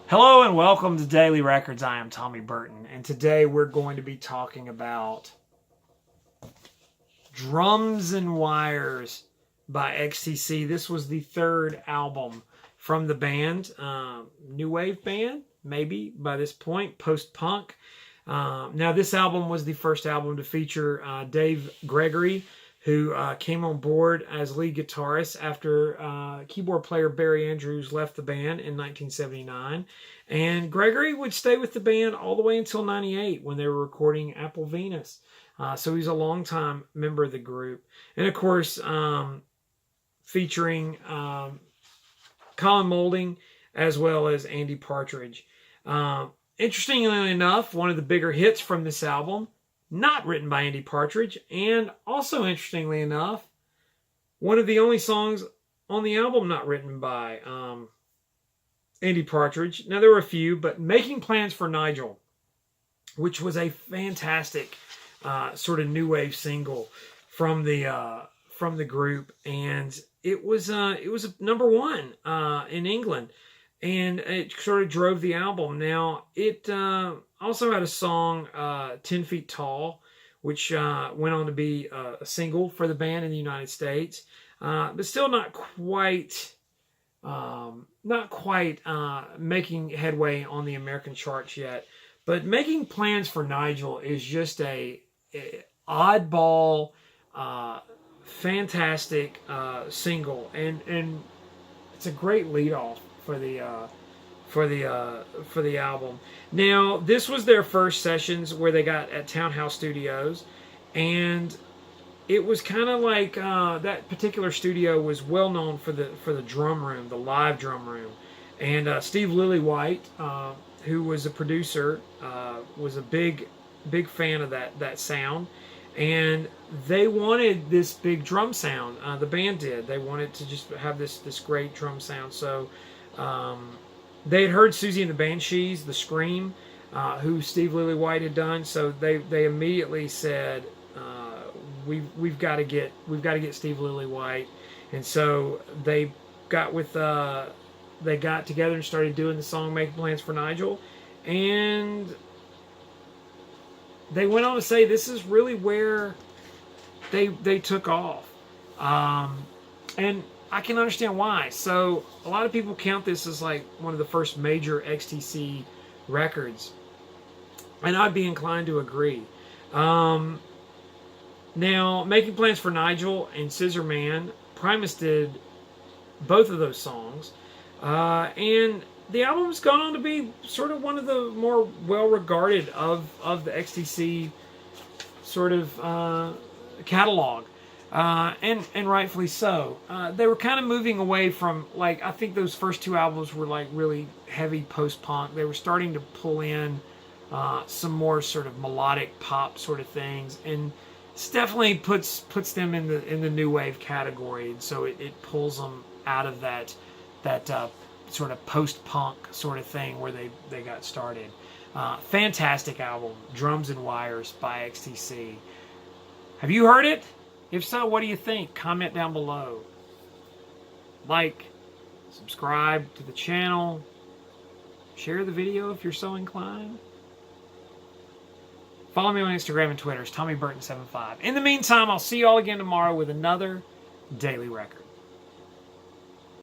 Hello and welcome to Daily Records. I am Tommy Burton, and today we're going to be talking about Drums and Wires by XTC. This was the third album from the band, new wave band, maybe by this point, post-punk. Now this album was the first album to feature Dave Gregory, who came on board as lead guitarist after keyboard player Barry Andrews left the band in 1979. And Gregory would stay with the band all the way until 98 when they were recording Apple Venus. So he's a longtime member of the group. And of course, featuring Colin Moulding as well as Andy Partridge. Interestingly enough, one of the bigger hits from this album, not written by Andy Partridge, and also interestingly enough, one of the only songs on the album not written by Andy Partridge. Now there were a few, but Making Plans for Nigel, which was a fantastic sort of new wave single from the group, and it was number one in England, and it sort of drove the album. Now it also had a song, 10 Feet Tall, which went on to be a single for the band in the United States, but still not quite making headway on the American charts yet. But Making Plans for Nigel is just a oddball, fantastic single, and it's a great lead off for the album. Now, this was their first sessions where they got at Townhouse Studios, and it was kind of like that particular studio was well known for the drum room, the live drum room, and Steve Lillywhite, who was a producer, was a big fan of that sound, and they wanted this big drum sound. The band did. They wanted to just have this great drum sound. So they had heard Susie and the Banshees, The Scream, who Steve Lillywhite had done. So they immediately said, we've got to get Steve Lillywhite, and so they got together and started doing the song Making Plans for Nigel, and they went on to say this is really where they took off, and I can understand why. So a lot of people count this as like one of the first major XTC records, and I'd be inclined to agree. Now, Making Plans for Nigel and Scissor Man, Primus did both of those songs, and the album's gone on to be sort of one of the more well-regarded of the XTC sort of catalog, and rightfully so. They were kind of moving away from, like, I think those first two albums were like really heavy post-punk. They were starting to pull in some more sort of melodic pop sort of things, and this definitely puts them in the new wave category, and so it pulls them out of that sort of post-punk sort of thing where they got started. Fantastic album, Drums and Wires by XTC. Have you heard it? If so, what do you think? Comment down below. Like, subscribe to the channel, share the video if you're so inclined. Follow me on Instagram and Twitter. It's TommyBurton75. In the meantime, I'll see you all again tomorrow with another Daily Record.